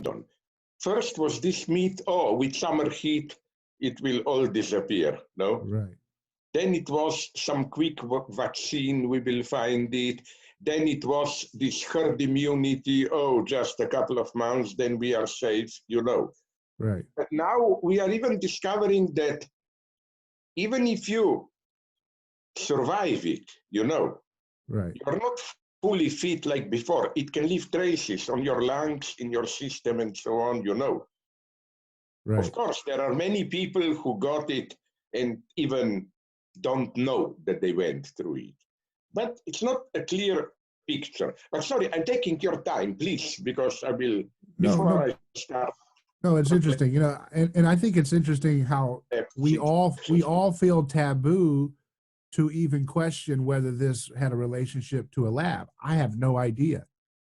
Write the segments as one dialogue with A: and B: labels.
A: on. First was this myth, oh, with summer heat, it will all disappear, no?
B: Right.
A: Then it was some quick vaccine, we will find it. Then it was this herd immunity, oh, just a couple of months, then we are safe, you know.
B: Right.
A: But now we are even discovering that even if you survive it, you know,
B: right.
A: you're not fully fit like before. It can leave traces on your lungs, in your system, and so on, you know.
B: Right.
A: Of course, there are many people who got it and even don't know that they went through it. But it's not a clear picture. But sorry, I'm taking your time, please, because I will, before I start.
B: No, it's interesting, you know, and I think it's interesting how we all feel taboo to even question whether this had a relationship to a lab. I have no idea.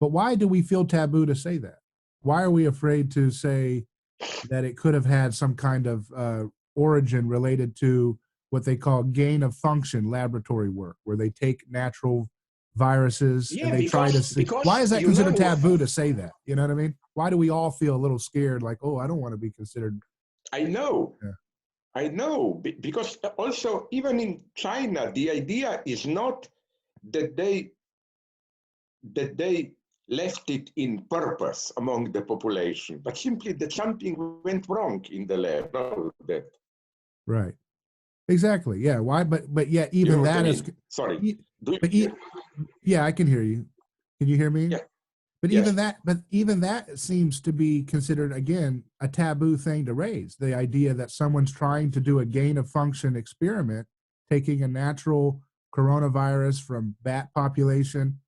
B: But why do we feel taboo to say that? Why are we afraid to say that it could have had some kind of origin related to what they call gain of function laboratory work, where they take natural viruses and they try to see? Why is that considered taboo to say that? You know what I mean? Why do we all feel a little scared, like, oh, I don't want to be considered?
A: I know. Yeah. I know, because also even in China, the idea is not that they left it in purpose among the population, but simply that something went wrong in the lab. No, that.
B: Right. Exactly. Yeah. Why? But yet even that is.
A: Sorry.
B: Yeah, I can hear you. Can you hear me?
A: Yeah.
B: But even that seems to be considered, again, a taboo thing to raise. The idea that someone's trying to do a gain of function experiment, taking a natural coronavirus from bat population,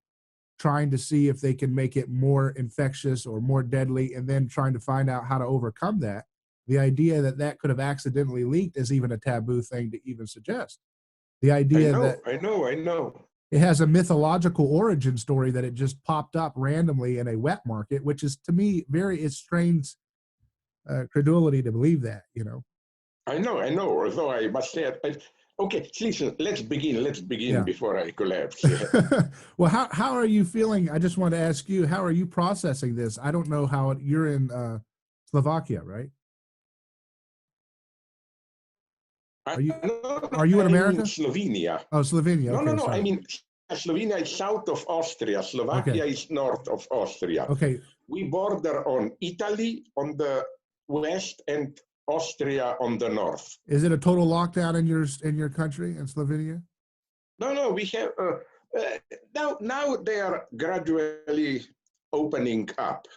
B: trying to see if they can make it more infectious or more deadly, and then trying to find out how to overcome that. The idea that that could have accidentally leaked is even a taboo thing to even suggest. The idea
A: I know.
B: It has a mythological origin story that it just popped up randomly in a wet market, which is, to me, it strains credulity to believe that, you know.
A: I know. Although I must say, okay, listen, let's begin before I collapse.
B: Well, how are you feeling? I just want to ask you, how are you processing this? I don't know how you're in Slovakia, right? Are you in America?
A: In Slovenia.
B: Oh, Slovenia.
A: No,
B: okay,
A: no.
B: Sorry.
A: I mean, Slovenia is south of Austria. Slovakia is north of Austria.
B: Okay.
A: We border on Italy on the west and Austria on the north.
B: Is it a total lockdown in your country, in Slovenia?
A: No. We have now they are gradually opening up,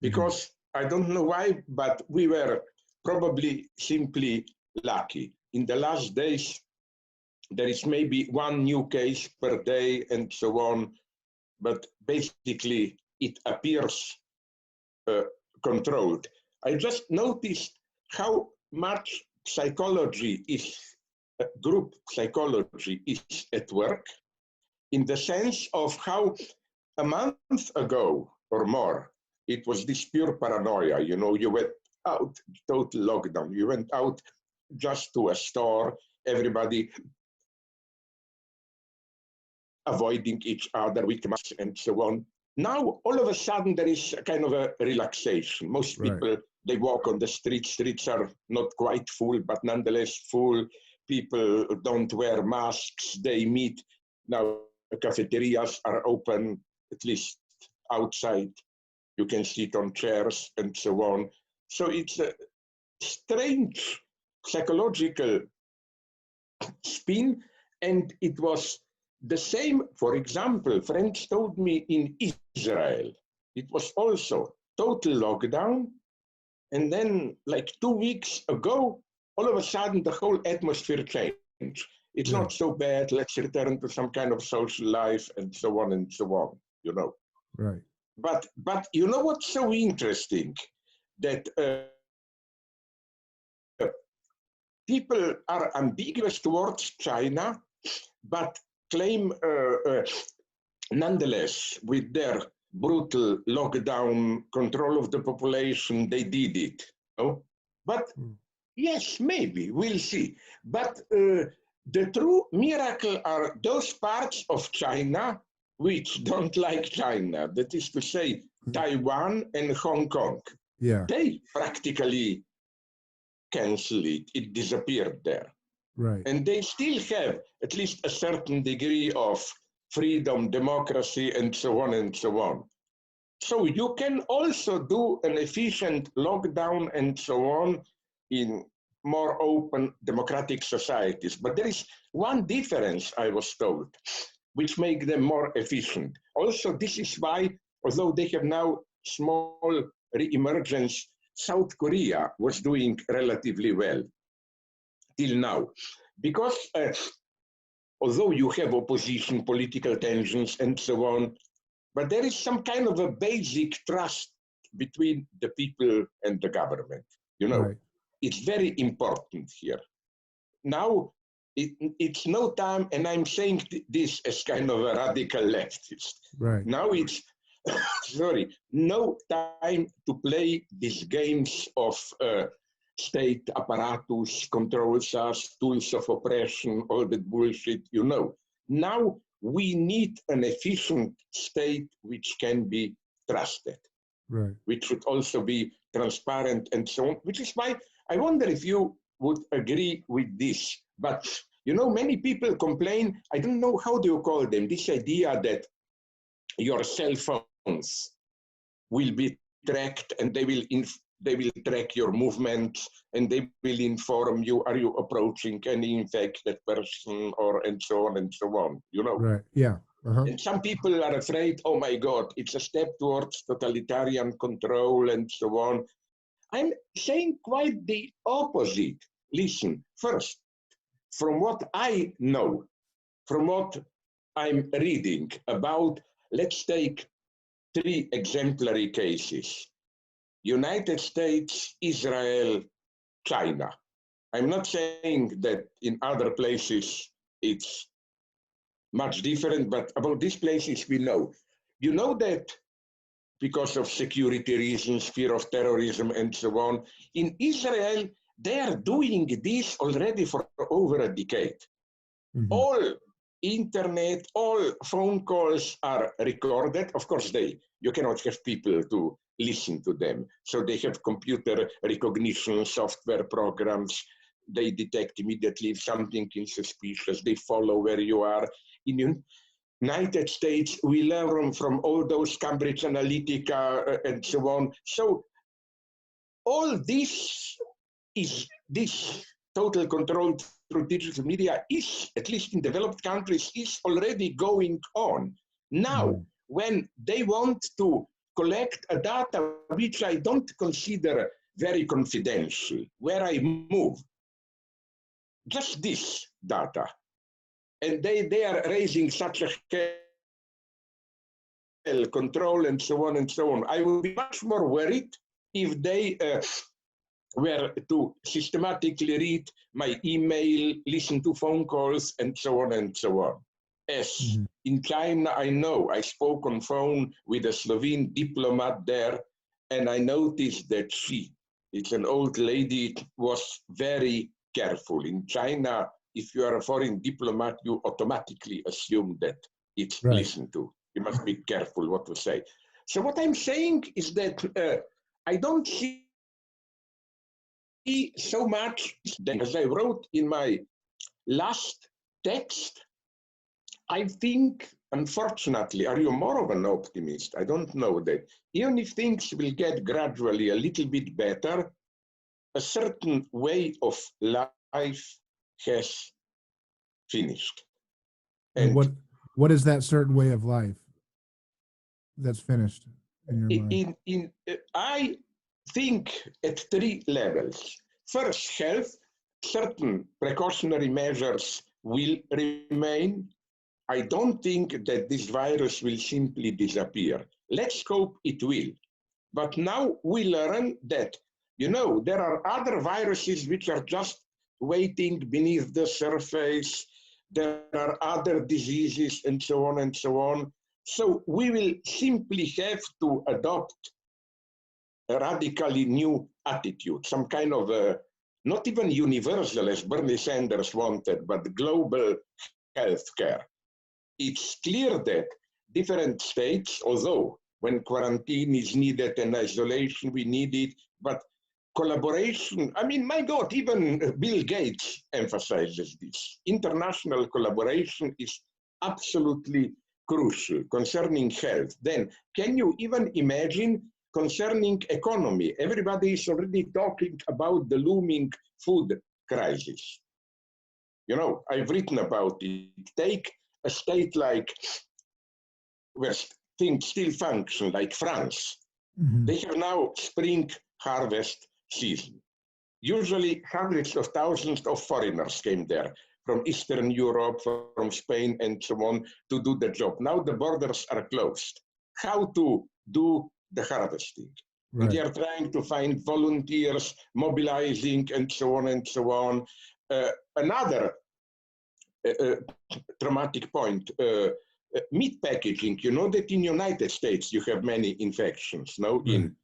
A: because I don't know why, but we were probably simply lucky. In the last days, there is maybe one new case per day and so on, but basically it appears controlled. I just noticed how much group psychology is at work, in the sense of how a month ago or more, it was this pure paranoia. You know, you went out, total lockdown. You went out just to a store, everybody avoiding each other with masks and so on. Now, all of a sudden, there is a kind of a relaxation. Most people, they walk on the streets. Streets are not quite full, but nonetheless full. People don't wear masks. They meet. Now, cafeterias are open, at least outside. You can sit on chairs and so on. So it's a strange psychological spin, and it was the same. For example, friends told me in Israel, it was also total lockdown, and then like 2 weeks ago, all of a sudden the whole atmosphere changed. It's not so bad, let's return to some kind of social life and so on, you know.
B: Right.
A: But you know what's so interesting? That people are ambiguous towards China, but claim nonetheless, with their brutal lockdown, control of the population, they did it. No? But yes, maybe, we'll see. But the true miracle are those parts of China which don't like China. That is to say, Taiwan and Hong Kong.
B: Yeah.
A: They practically canceled it. It disappeared there.
B: Right.
A: And they still have at least a certain degree of freedom, democracy, and so on and so on. So you can also do an efficient lockdown and so on in more open democratic societies. But there is one difference, I was told, which makes them more efficient. Also, this is why, although they have now small re-emergence, South Korea was doing relatively well till now. Because although you have opposition, political tensions, and so on, but there is some kind of a basic trust between the people and the government. You know, right. It's very important here. Now, it's no time, and I'm saying this as kind of a radical leftist.
B: Right.
A: Now it's, no time to play these games of state apparatus, controls us, tools of oppression, all that bullshit, you know. Now we need an efficient state which can be trusted, right. Which should also be transparent and so on, which is why I wonder if you would agree with this. But, you know, many people complain, I don't know, how do you call them, this idea that your cell phones will be tracked and they will track your movements and they will inform you, are you approaching any infected person, or and so on, you know.
B: Right, yeah. Uh-huh.
A: And some people are afraid, oh my God, it's a step towards totalitarian control and so on. I'm saying quite the opposite. Listen, first, from what I know, from what I'm reading about, let's take 3 exemplary cases. United States, Israel, China. I'm not saying that in other places it's much different, but about these places we know. You know that because of security reasons, fear of terrorism and so on, in Israel, they are doing this already for over a decade. Mm-hmm. All internet, all phone calls are recorded. Of course, you cannot have people to listen to them. So they have computer recognition software programs. They detect immediately if something is suspicious. They follow where you are. In United States, we learn from all those Cambridge Analytica and so on. So all this total control through digital media is, at least in developed countries, is already going on. Now, when they want to collect a data which I don't consider very confidential, where I move, just this data, and they are raising such a control and so on and so on. I would be much more worried if they were to systematically read my email, listen to phone calls, and so on and so on. As in China, I know, I spoke on phone with a Slovene diplomat there, and I noticed that it's an old lady, was very careful. In China, if you are a foreign diplomat, you automatically assume that it's listened to. You must be careful what to say. So what I'm saying is that I don't see so much, as I wrote in my last text, I think, unfortunately, are you more of an optimist? I don't know that. Even if things will get gradually a little bit better, a certain way of life has finished.
B: And what is that certain way of life that's finished in your mind?
A: I think at 3 levels. First, health. Certain precautionary measures will remain. I don't think that this virus will simply disappear. Let's hope it will. But now we learn that, you know, there are other viruses which are just waiting beneath the surface. There are other diseases and so on and so on. So we will simply have to adopt a radically new attitude, some kind of a, not even universal as Bernie Sanders wanted, but global health care. It's clear that different states, although when quarantine is needed and isolation we need it, but collaboration, I mean, my God, even Bill Gates emphasizes this. International collaboration is absolutely crucial concerning health. Then, can you even imagine concerning economy? Everybody is already talking about the looming food crisis. You know, I've written about it. Take a state like where things still function, like France. They have now spring harvest season. Usually hundreds of thousands of foreigners came there from Eastern Europe, from Spain and so on to do the job. Now the borders are closed. How to do the harvesting? Right. And they are trying to find volunteers, mobilizing and so on and so on. Another dramatic point, meat packaging. You know that in the United States you have many infections, no? In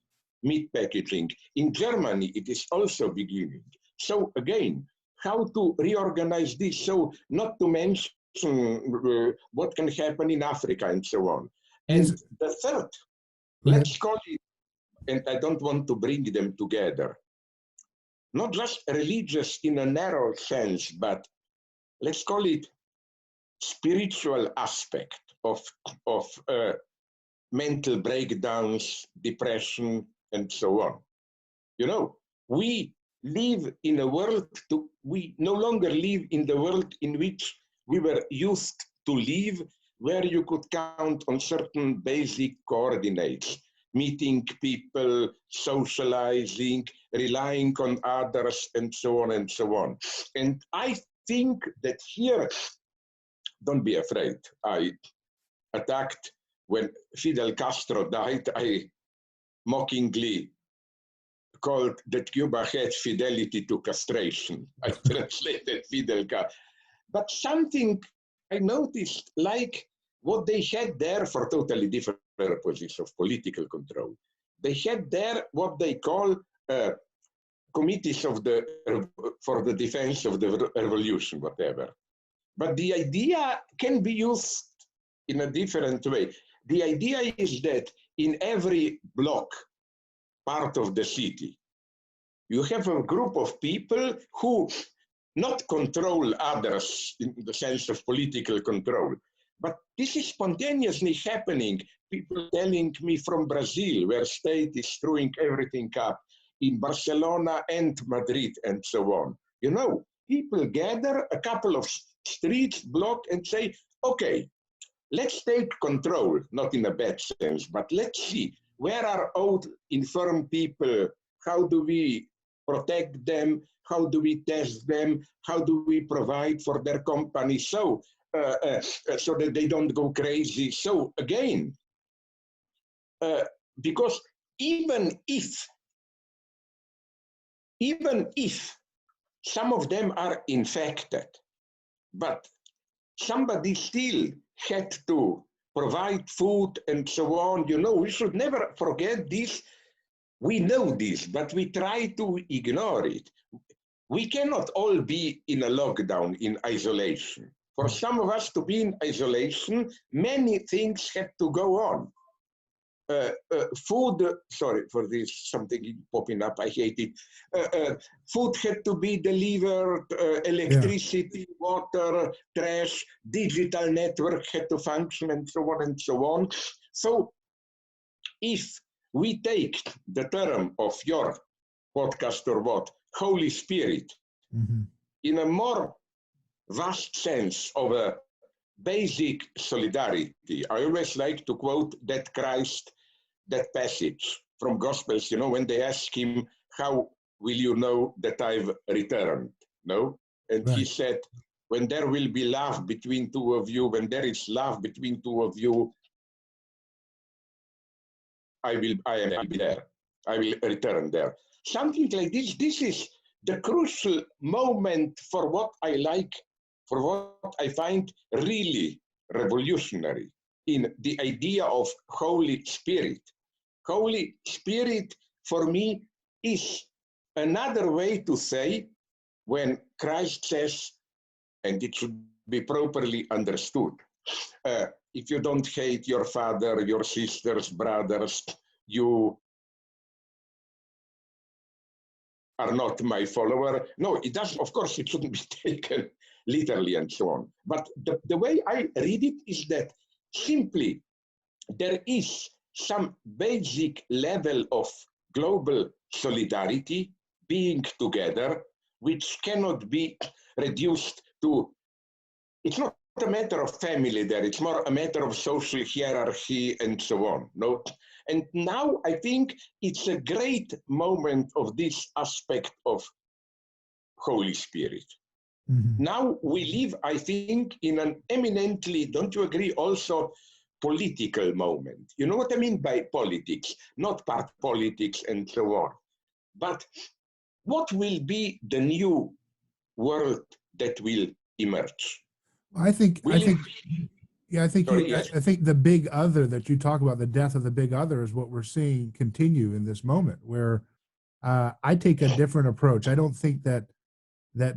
A: meat packaging. In Germany, it is also beginning. So again, how to reorganize this? So not to mention what can happen in Africa and so on. And the third, let's call it, and I don't want to bring them together, not just religious in a narrow sense, but let's call it spiritual aspect of mental breakdowns, depression, and so on. You know, we live in a world, we no longer live in the world in which we were used to live, where you could count on certain basic coordinates, meeting people, socializing, relying on others, and so on and so on. And I think that here, don't be afraid, I attacked when Fidel Castro died, I mockingly called that Cuba had fidelity to castration. I translated Fidel Castro. But something I noticed, like what they had there for totally different purposes of political control. They had there what they call committees for the defense of the revolution, whatever. But the idea can be used in a different way. The idea is that in every block, part of the city, you have a group of people who not control others in the sense of political control, but this is spontaneously happening. People telling me from Brazil, where state is screwing everything up, in Barcelona and Madrid and so on. You know, people gather a couple of streets, block, and say, okay, let's take control, not in a bad sense, but let's see, where are old, infirm people? How do we protect them? How do we test them? How do we provide for their company so that they don't go crazy? So again, because even if some of them are infected, but somebody still had to provide food and so on, you know, we should never forget this. We know this, but we try to ignore it. We cannot all be in a lockdown, in isolation. For some of us to be in isolation, many things have to go on. Food, sorry for this, something popping up, I hate it. Food had to be delivered, electricity, water, trash, digital network had to function, and so on and so on. So if we take the term of your podcast or what, Holy Spirit, in a more vast sense of a basic solidarity, I always like to quote that Christ, that passage from Gospels, you know, when they ask him, how will you know that I've returned? No? And he said, when there will be love between two of you, when there is love between two of you, I am there. I will return there. Something like this. This is the crucial moment for what I like, for what I find really revolutionary in the idea of Holy Spirit. Holy Spirit, for me, is another way to say when Christ says, and it should be properly understood, if you don't hate your father, your sisters, brothers, you are not my follower. No, it does. Of course, it shouldn't be taken literally and so on. But the way I read it is that simply there is some basic level of global solidarity, being together, which cannot be reduced to, it's not a matter of family there, it's more a matter of social hierarchy and so on. No? And now I think it's a great moment of this aspect of Holy Spirit. Mm-hmm. Now we live, I think, in an eminently, don't you agree, also political moment. You know what I mean by politics? Not part politics and so on. But what will be the new world that will emerge?
B: I think the big other that you talk about, the death of the big other, is what we're seeing continue in this moment, where I take a different approach. I don't think that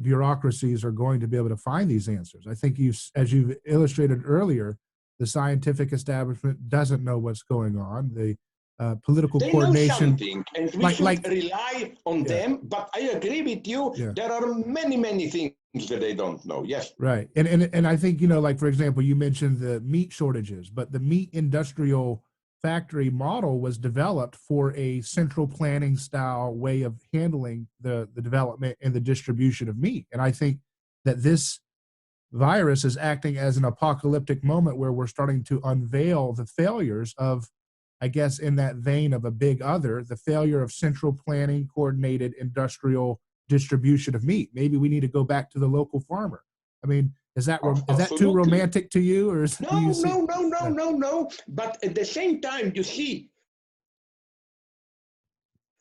B: bureaucracies are going to be able to find these answers. I think as you've illustrated earlier, the scientific establishment doesn't know what's going on. The political coordination.
A: Know something, and we should rely on them. But I agree with you. Yeah. There are many things that they don't know. Yes.
B: Right. And I think, like, for example, you mentioned the meat shortages, but the meat industrial factory model was developed for a central planning style way of handling the development and the distribution of meat. And I think that this virus is acting as an apocalyptic moment where we're starting to unveil the failures of, I guess, in that vein of a big other, the failure of central planning, coordinated industrial distribution of meat. Maybe we need to go back to the local farmer. I mean, is that too romantic to you, or is
A: No. But at the same time, you see,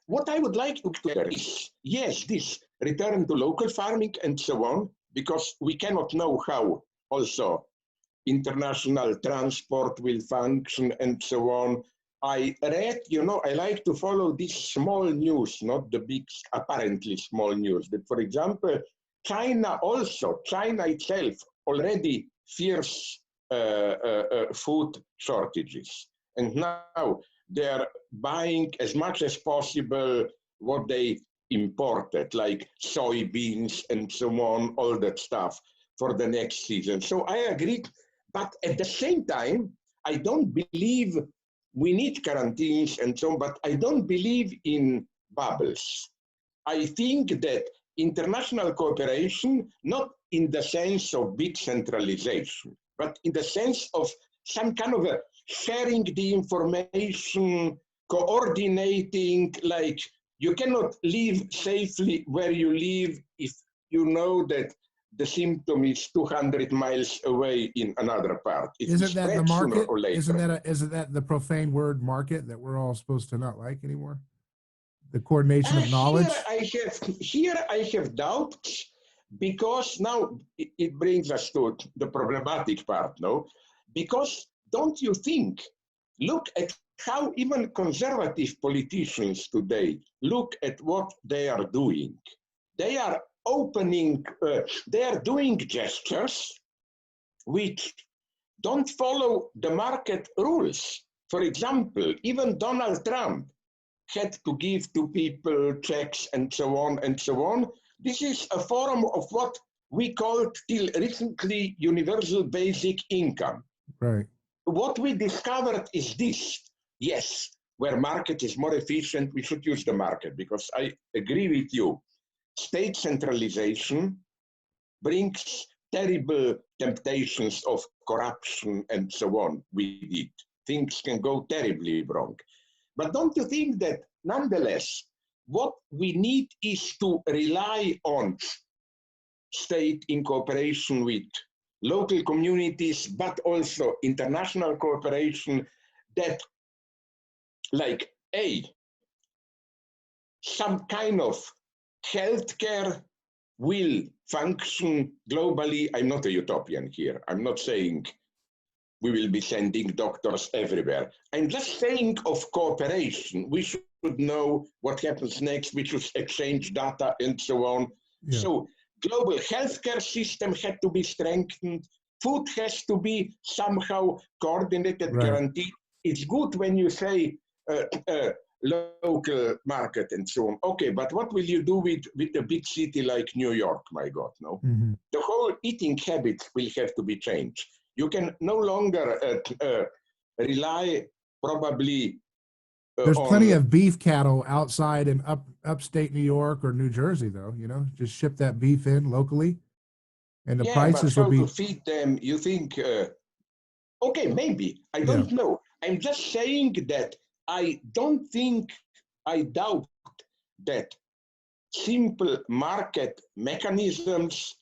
A: what I would like to clear is, yes, this return to local farming and so on, because we cannot know how also international transport will function and so on. I read, I like to follow this small news, not the big, apparently small news, that, for example, China itself already fears food shortages. And now they're buying as much as possible what they imported, like soybeans and so on, all that stuff for the next season. So I agree. But at the same time, I don't believe we need quarantines and so on, but I don't believe in bubbles. I think that international cooperation, not in the sense of big centralization, but in the sense of some kind of a sharing the information, coordinating, like you cannot live safely where you live if you know that the symptom is 200 miles away in another part.
B: Isn't that the market? Isn't that the profane word market that we're all supposed to not like anymore? The coordination of knowledge?
A: Here I have doubts, because now it brings us to the problematic part, no? Because don't you think, look at how even conservative politicians today look at what they are doing. They are they are doing gestures which don't follow the market rules. For example, even Donald Trump had to give to people checks and so on and so on. This is a form of what we called till recently universal basic income.
B: Right.
A: What we discovered is this. Yes, where market is more efficient, we should use the market, because I agree with you. State centralization brings terrible temptations of corruption and so on with it. Things can go terribly wrong. But don't you think that nonetheless, what we need is to rely on state in cooperation with local communities, but also international cooperation, that like some kind of healthcare will function globally. I'm not a utopian here. I'm not saying we will be sending doctors everywhere. I'm just saying of cooperation. We should know what happens next. We should exchange data and so on. Yeah. So global healthcare system had to be strengthened. food has to be somehow coordinated,
B: Right.
A: guaranteed. It's good when you say local market and so on. Okay, but what will you do with a big city like New York, my God, no?
B: Mm-hmm.
A: The whole eating habits will have to be changed. You can no longer rely probably
B: There's plenty of beef cattle outside in upstate New York or New Jersey, though. You know, just ship that beef in locally, and the prices would be.
A: To feed them, you think? Okay, maybe I don't know. I'm just saying that I don't think, I doubt that simple market mechanisms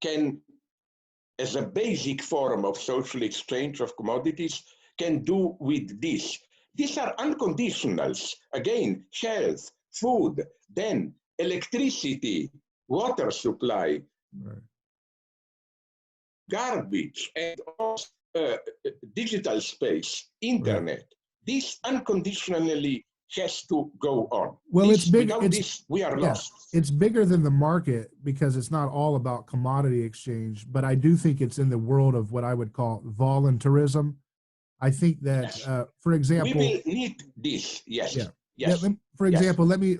A: can, as a basic form of social exchange of commodities, can do with this. These are unconditionals. Again, health, food, then electricity, water supply,
B: Right.
A: garbage, and also, digital space, internet. Right. This unconditionally has to go on.
B: Well, it's big.
A: Without this, we are lost.
B: It's bigger than the market because it's not all about commodity exchange, but I do think it's in the world of what I would call voluntarism. I think that, for example,
A: we will need this. Yes.
B: Yeah.
A: Yes.
B: For example, let me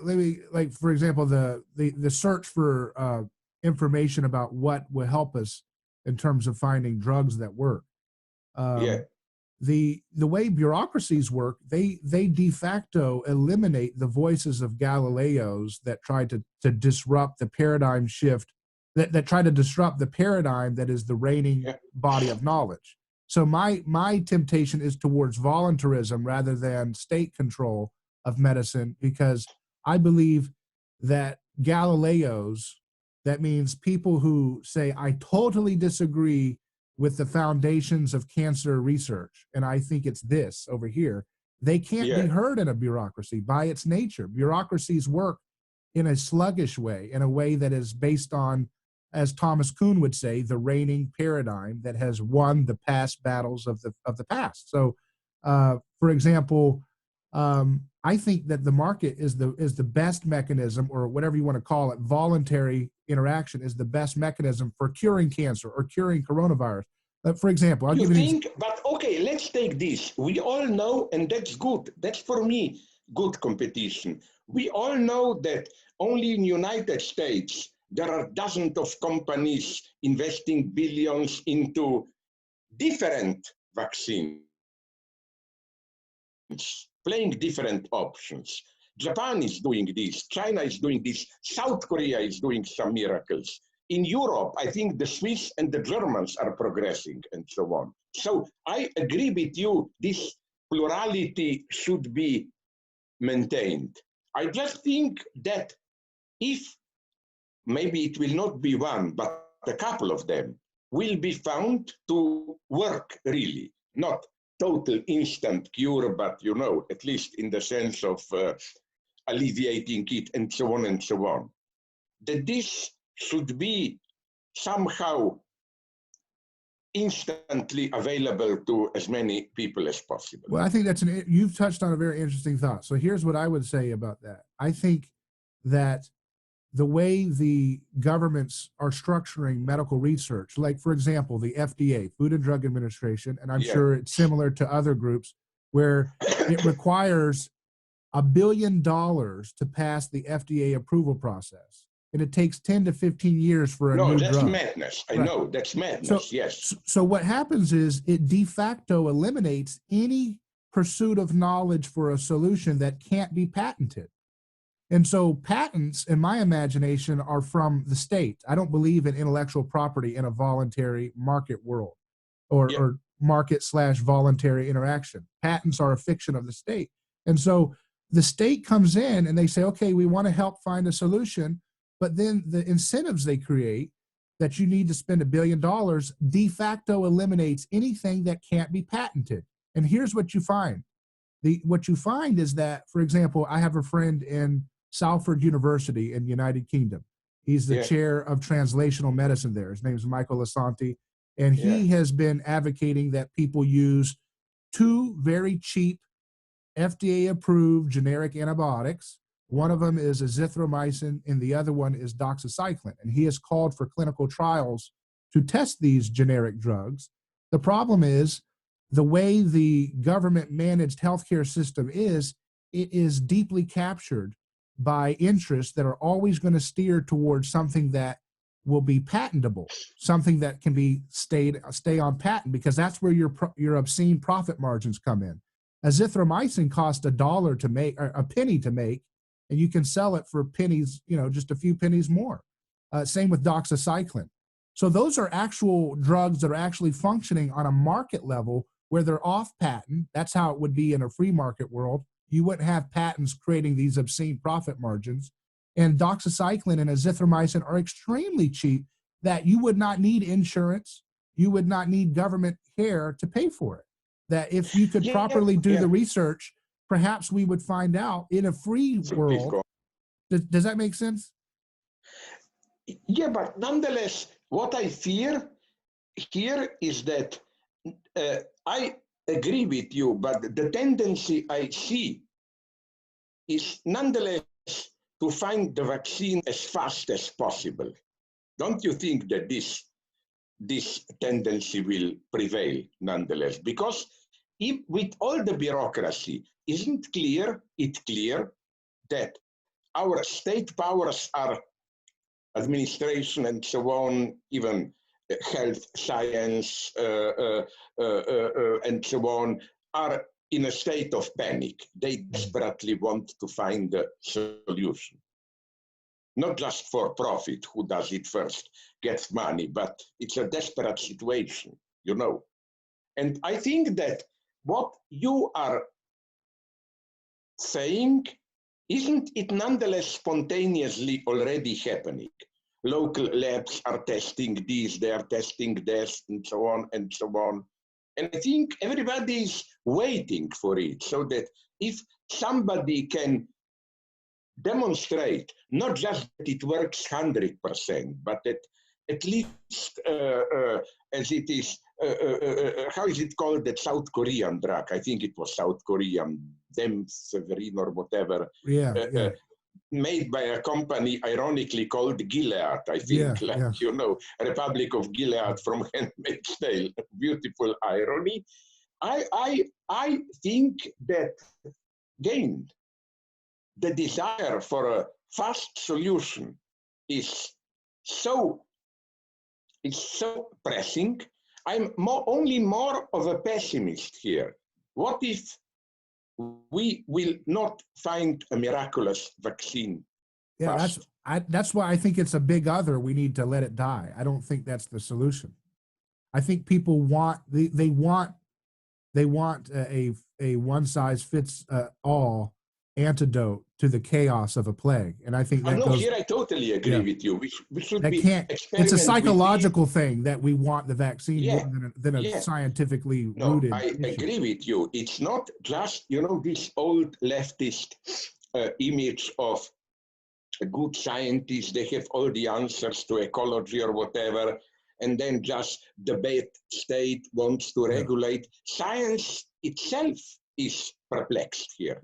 B: like, for example, the search for information about what will help us in terms of finding drugs that work. The way bureaucracies work, they de facto eliminate the voices of Galileos that try to disrupt the paradigm shift, that try to disrupt the paradigm that is the reigning body of knowledge. So my temptation is towards voluntarism rather than state control of medicine, because I believe that Galileos, that means people who say, I totally disagree with the foundations of cancer research, and I think it's this over here, they can't be heard in a bureaucracy by its nature. Bureaucracies work in a sluggish way, in a way that is based on, as Thomas Kuhn would say, the reigning paradigm that has won the past battles of the past. So, for example, I think that the market is the best mechanism, or whatever you want to call it, voluntary interaction is the best mechanism for curing cancer or curing coronavirus. For example, I'll give you
A: but okay, let's take this. We all know, and that's good. That's for me good competition. We all know that only in the United States there are dozens of companies investing billions into different vaccines, playing different options. Japan is doing this, China is doing this, South Korea is doing some miracles. In Europe, I think the Swiss and the Germans are progressing and so on. So I agree with you, this plurality should be maintained. I just think that if maybe it will not be one, but a couple of them will be found to work really, not total instant cure, but at least in the sense of alleviating it and so on and so on. That this should be somehow instantly available to as many people as possible.
B: Well, I think you've touched on a very interesting thought. So here's what I would say about that. I think that the way the governments are structuring medical research, like, for example, the FDA, Food and Drug Administration, and I'm sure it's similar to other groups, where it requires $1 billion to pass the FDA approval process. And it takes 10 to 15 years for a new drug.
A: No, that's madness. I know, that's madness, yes.
B: So what happens is it de facto eliminates any pursuit of knowledge for a solution that can't be patented. And so patents, in my imagination, are from the state. I don't believe in intellectual property in a voluntary market world or market/voluntary interaction. Patents are a fiction of the state. And so the state comes in and they say, okay, we want to help find a solution, but then the incentives they create that you need to spend $1 billion de facto eliminates anything that can't be patented. And here's what you find. What you find is that, for example, I have a friend in Salford University in the United Kingdom. He's the chair of translational medicine there. His name is Michael Lasanti. And he has been advocating that people use 2 very cheap FDA-approved generic antibiotics. One of them is azithromycin, and the other one is doxycycline. And he has called for clinical trials to test these generic drugs. The problem is the way the government managed healthcare system is, it is deeply captured by interests that are always going to steer towards something that will be patentable, something that can be stay on patent, because that's where your obscene profit margins come in. Azithromycin cost $1 to make, or a penny to make, and you can sell it for pennies, just a few pennies more. Same with doxycycline. So those are actual drugs that are actually functioning on a market level where they're off patent. That's how it would be in a free market world. You wouldn't have patents creating these obscene profit margins. And doxycycline and azithromycin are extremely cheap, that you would not need insurance, you would not need government care to pay for it. That if you could properly do the research, perhaps we would find out in a free world. Does that make sense?
A: Yeah, but nonetheless, what I fear here is that I agree with you, but the tendency I see is nonetheless to find the vaccine as fast as possible. Don't you think that this tendency will prevail nonetheless? Because if, with all the bureaucracy, isn't it clear that our state powers are administration and so on, even health, science, and so on, are in a state of panic. They desperately want to find a solution. Not just for profit, who does it first gets money, but it's a desperate situation, And I think that what you are saying, isn't it nonetheless spontaneously already happening? Local labs are testing this, they are testing this, and so on and so on. And I think everybody is waiting for it, so that if somebody can demonstrate not just that it works 100%, but that at least as it is, how is it called, that South Korean drug? I think it was South Korean, Demseverin or whatever. Made by a company ironically called Gilead, I think, Republic of Gilead from Handmaid's Tale. Beautiful irony. I think that, again, the desire for a fast solution is so pressing. I'm only more of a pessimist here. What if we will not find a miraculous vaccine?
B: Yeah, that's why I think it's a big other. We need to let it die. I don't think that's the solution. I think people want they want a one size fits all antidote to the chaos of a plague, and I think that goes.
A: Here I totally agree with you. We should
B: that
A: be.
B: It's a psychological thing that we want the vaccine more than a scientifically rooted.
A: I agree with you. It's not just this old leftist image of a good scientist. They have all the answers to ecology or whatever, and then just the state wants to regulate. Science itself is perplexed here.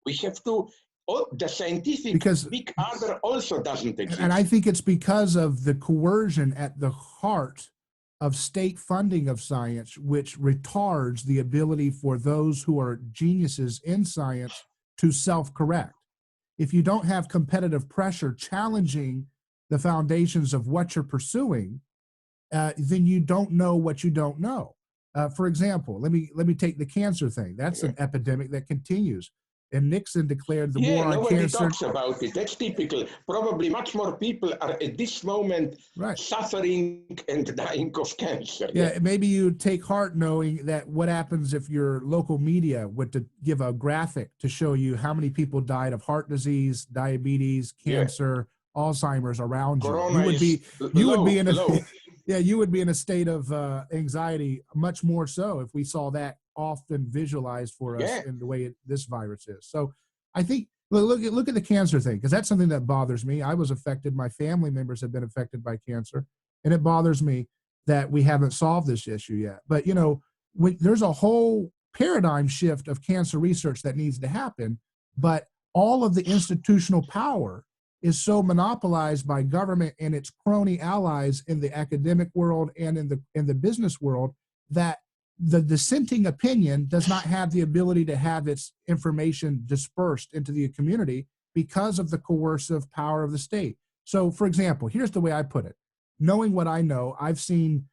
A: We have to. The scientific big other also doesn't exist.
B: And I think it's because of the coercion at the heart of state funding of science, which retards the ability for those who are geniuses in science to self-correct. If you don't have competitive pressure challenging the foundations of what you're pursuing, then you don't know what you don't know. For example, let me take the cancer thing. That's an epidemic that continues. And Nixon declared the war on cancer.
A: Nobody talks about it. That's typical. Probably much more people are at this moment suffering and dying of cancer.
B: Maybe you take heart knowing that what happens if your local media were to give a graphic to show you how many people died of heart disease, diabetes, cancer, Alzheimer's around you. You would be in a you would be in a state of anxiety, much more so if we saw that often visualized for us in the way this virus is. So I think look at the cancer thing, because that's something that bothers me. I was affected. My family members have been affected by cancer, and it bothers me that we haven't solved this issue yet. But there's a whole paradigm shift of cancer research that needs to happen, but all of the institutional power is so monopolized by government and its crony allies in the academic world and in the business world that the dissenting opinion does not have the ability to have its information dispersed into the community because of the coercive power of the state. So, for example, here's the way I put it. Knowing what I know, I've seen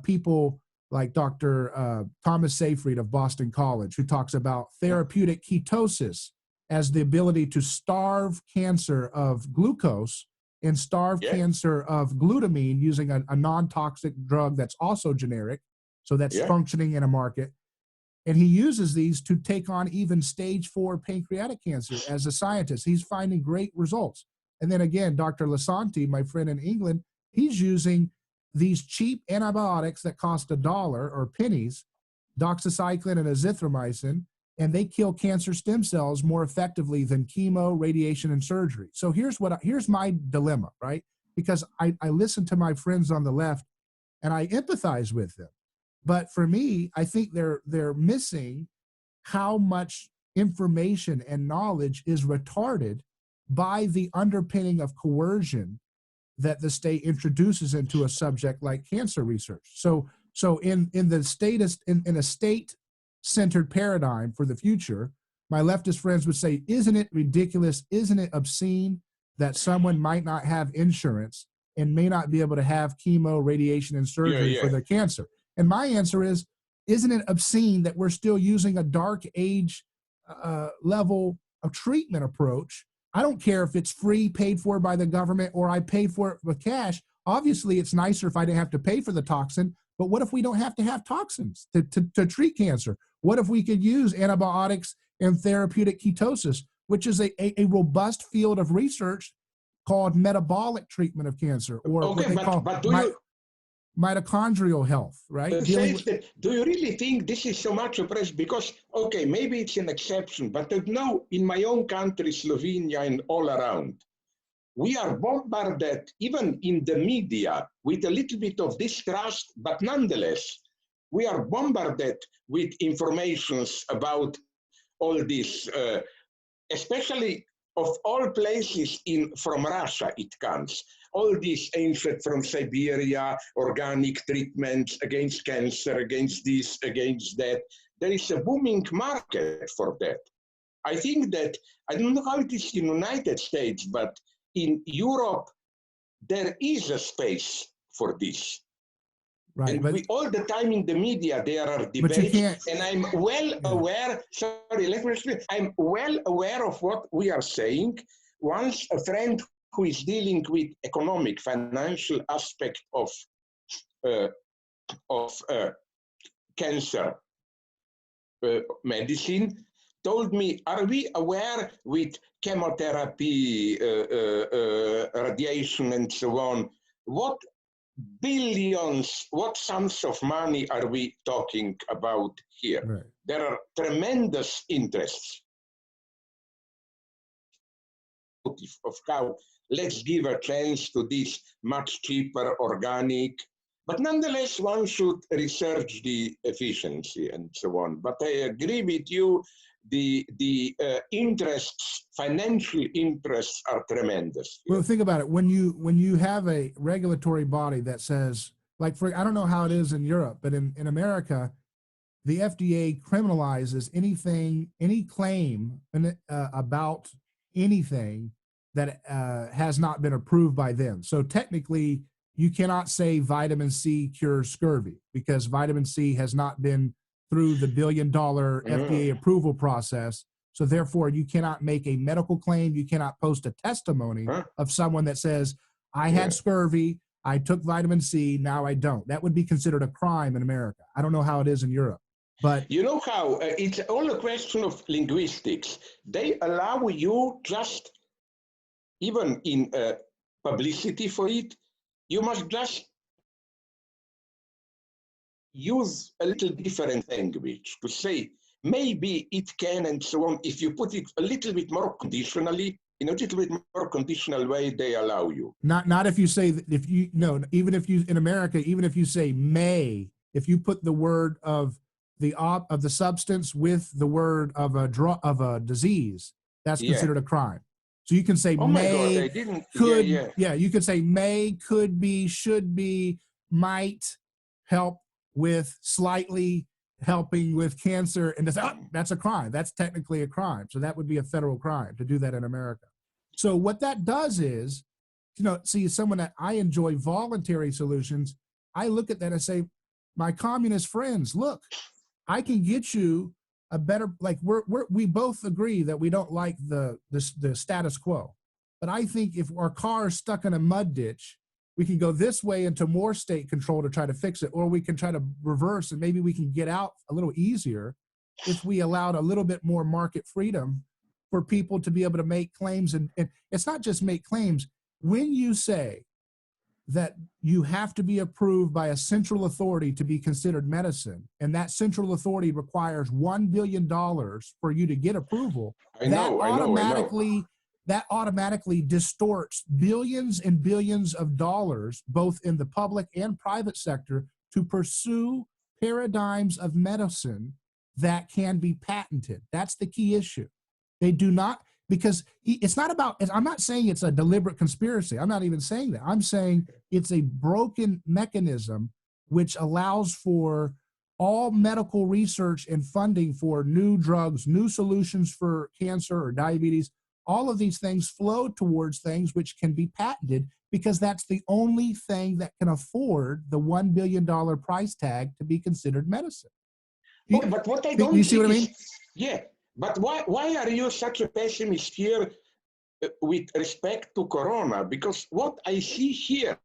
B: people like Dr. Thomas Seyfried of Boston College, who talks about therapeutic ketosis as the ability to starve cancer of glucose and starve cancer of glutamine using a non-toxic drug that's also generic, so that's functioning in a market. And he uses these to take on even stage 4 pancreatic cancer as a scientist. He's finding great results. And then again, Dr. Lasanti, my friend in England, he's using these cheap antibiotics that cost $1 or pennies, doxycycline and azithromycin, and they kill cancer stem cells more effectively than chemo, radiation, and surgery. So here's my dilemma, right? Because I listen to my friends on the left and I empathize with them. But for me, I think they're missing how much information and knowledge is retarded by the underpinning of coercion that the state introduces into a subject like cancer research. So in the statist in a state-centered paradigm for the future, my leftist friends would say, isn't it ridiculous? Isn't it obscene that someone might not have insurance and may not be able to have chemo, radiation, and surgery for their cancer? And my answer is, isn't it obscene that we're still using a dark age level of treatment approach? I don't care if it's free, paid for by the government, or I pay for it with cash. Obviously, it's nicer if I didn't have to pay for the toxin, but what if we don't have to have toxins to treat cancer? What if we could use antibiotics and therapeutic ketosis, which is a robust field of research called metabolic treatment of cancer, or what they call mitochondrial health, right?
A: Do you really think this is so much oppressed? Because, okay, maybe it's an exception, but now in my own country, Slovenia, and all around, we are bombarded, even in the media, with a little bit of distrust, but nonetheless, we are bombarded with informations about all this, especially of all places from Russia it comes. All these ancient from Siberia, organic treatments against cancer, against this, against that. There is a booming market for that. I think that, I don't know how it is in the United States, but in Europe, there is a space for this.
B: Right,
A: and all the time in the media, there are debates, and I'm well aware, sorry, let me explain. I'm well aware of what we are saying. Once a friend who is dealing with economic, financial aspect of cancer medicine told me, are we aware with chemotherapy, radiation, and so on, what billions, what sums of money are we talking about here?
B: Right.
A: There are tremendous interests of how let's give a chance to this much cheaper organic, but nonetheless one should research the efficiency and so on. But I agree with you, the interests, financial interests are tremendous.
B: Well, think about it. When you have a regulatory body that says, like, I don't know how it is in Europe, but in America, the FDA criminalizes any claim about anything that has not been approved by them. So technically, you cannot say vitamin C cures scurvy because vitamin C has not been through the $1 billion FDA approval process. So therefore, you cannot make a medical claim. You cannot post a testimony of someone that says, I had scurvy, I took vitamin C, now I don't. That would be considered a crime in America. I don't know how it is in Europe. But
A: you know how it's all a question of linguistics. They allow you just, even in publicity for it, you must just use a little different language to say, maybe it can and so on. If you put it a little bit more conditionally, in a little bit more conditional way, they allow you.
B: Not if you say, even if you, in America, even if you say may, if you put the word of the substance with the word of a disease, that's considered a crime. So you can say
A: oh
B: may,
A: my God, I didn't,
B: could,
A: yeah.
B: you can say may, could be, should be, might help with, slightly helping with cancer, and that's a crime. That's technically a crime. So that would be a federal crime to do that in America. So what that does is, see, someone that I enjoy voluntary solutions, I look at that and say, my communist friends, look, I can get you a better, like we both agree that we don't like the status quo. But I think if our car is stuck in a mud ditch, we can go this way into more state control to try to fix it, or we can try to reverse, and maybe we can get out a little easier if we allowed a little bit more market freedom for people to be able to make claims. And it's not just make claims. When you say that you have to be approved by a central authority to be considered medicine, and that central authority requires $1 billion for you to get approval, that automatically distorts billions and billions of dollars, both in the public and private sector, to pursue paradigms of medicine that can be patented. That's the key issue. They do not, because it's not about, I'm not saying it's a deliberate conspiracy. I'm not even saying that. I'm saying it's a broken mechanism which allows for all medical research and funding for new drugs, new solutions for cancer or diabetes. All of these things flow towards things which can be patented, because that's the only thing that can afford the $1 billion price tag to be considered medicine.
A: But what I don't
B: you see what I mean?
A: Yeah, but why are you such a pessimist here with respect to Corona? Because what I see here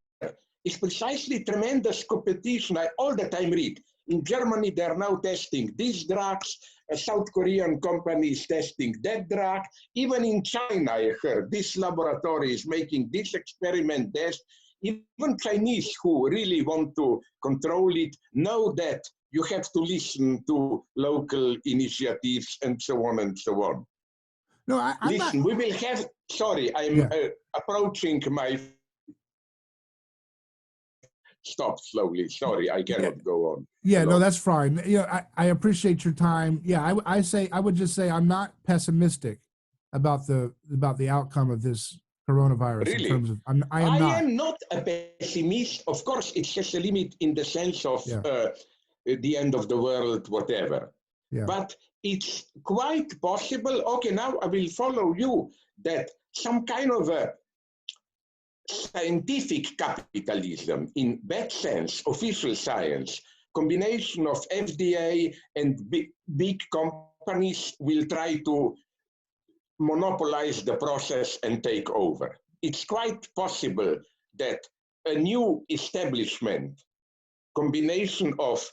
A: is precisely tremendous competition. I all the time read. In Germany, they are now testing these drugs. A South Korean company is testing that drug. Even in China, I heard this laboratory is making this experiment test. Even Chinese who really want to control it know that you have to listen to local initiatives and so on and so on.
B: No,
A: listen, we will have, sorry, I'm approaching my, stop slowly, sorry, I cannot go on.
B: Yeah, no, that's fine. I appreciate your time. Yeah, I would just say I'm not pessimistic about the outcome of this coronavirus.
A: Really?
B: In terms of, I am
A: not a pessimist. Of course, it's just a limit in the sense of the end of the world, whatever. Yeah. But it's quite possible. Okay, now I will follow you that some kind of a scientific capitalism, in that sense, official science, combination of FDA and big companies will try to monopolize the process and take over. It's quite possible that a new establishment, combination of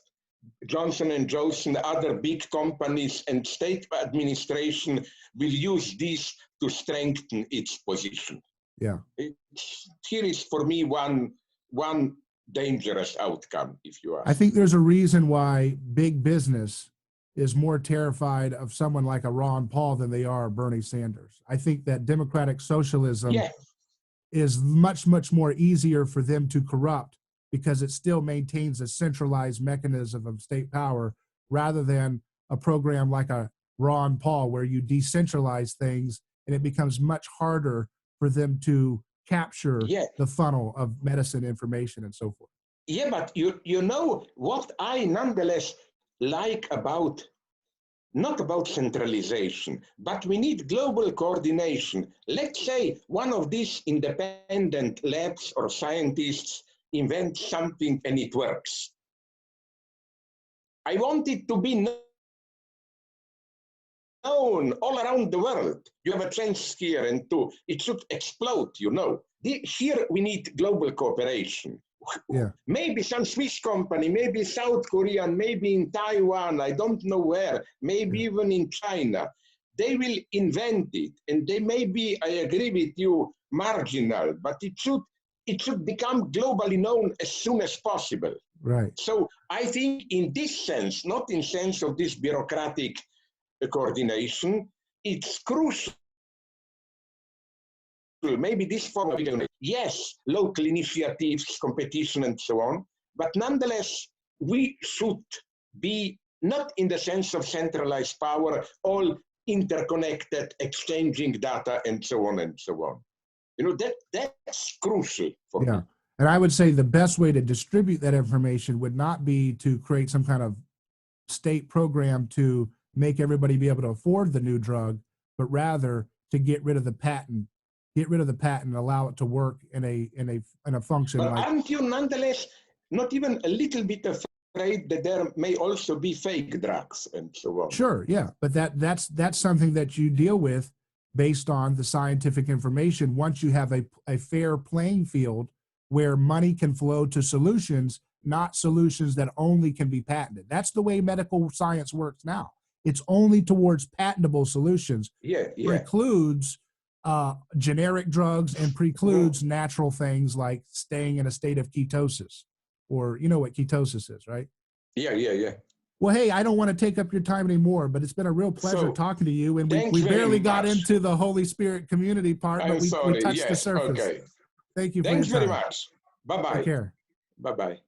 A: Johnson & Johnson, other big companies, and state administration will use this to strengthen its position.
B: Yeah.
A: Here is, for me, one dangerous outcome, if you ask.
B: I think there's a reason why big business is more terrified of someone like a Ron Paul than they are Bernie Sanders. I think that democratic socialism is much, much more easier for them to corrupt, because it still maintains a centralized mechanism of state power, rather than a program like a Ron Paul, where you decentralize things and it becomes much harder for them to capture the funnel of medicine information and so forth.
A: Yeah, but you know what I nonetheless like about, not about centralization, but we need global coordination. Let's say one of these independent labs or scientists invents something and it works. I want it to be known all around the world. You have a chance here, and it should explode, you know. Here we need global cooperation.
B: Yeah.
A: Maybe some Swiss company, maybe South Korean, maybe in Taiwan, I don't know where, maybe even in China. They will invent it, and they may be, I agree with you, marginal, but it should become globally known as soon as possible.
B: Right.
A: So I think in this sense, not in sense of this bureaucratic coordination, it's crucial. Maybe this form of, yes, local initiatives, competition, and so on, but nonetheless, we should be not in the sense of centralized power, all interconnected, exchanging data, and so on and so on. That's crucial for me.
B: And I would say the best way to distribute that information would not be to create some kind of state program to make everybody be able to afford the new drug, but rather to get rid of the patent, and allow it to work in a function.
A: But
B: like,
A: aren't you nonetheless not even a little bit afraid that there may also be fake drugs and so on?
B: Sure, yeah, but that's something that you deal with based on the scientific information. Once you have a fair playing field where money can flow to solutions, not solutions that only can be patented. That's the way medical science works now. It's only towards patentable solutions. Precludes generic drugs and precludes natural things like staying in a state of ketosis, or you know what ketosis is, right?
A: Yeah.
B: Well, hey, I don't want to take up your time anymore, but it's been a real pleasure talking to you. And we barely got into the Holy Spirit community part, but we touched the surface. Okay. Thank you for your time.
A: Thanks very much. Bye-bye.
B: Take care.
A: Bye-bye.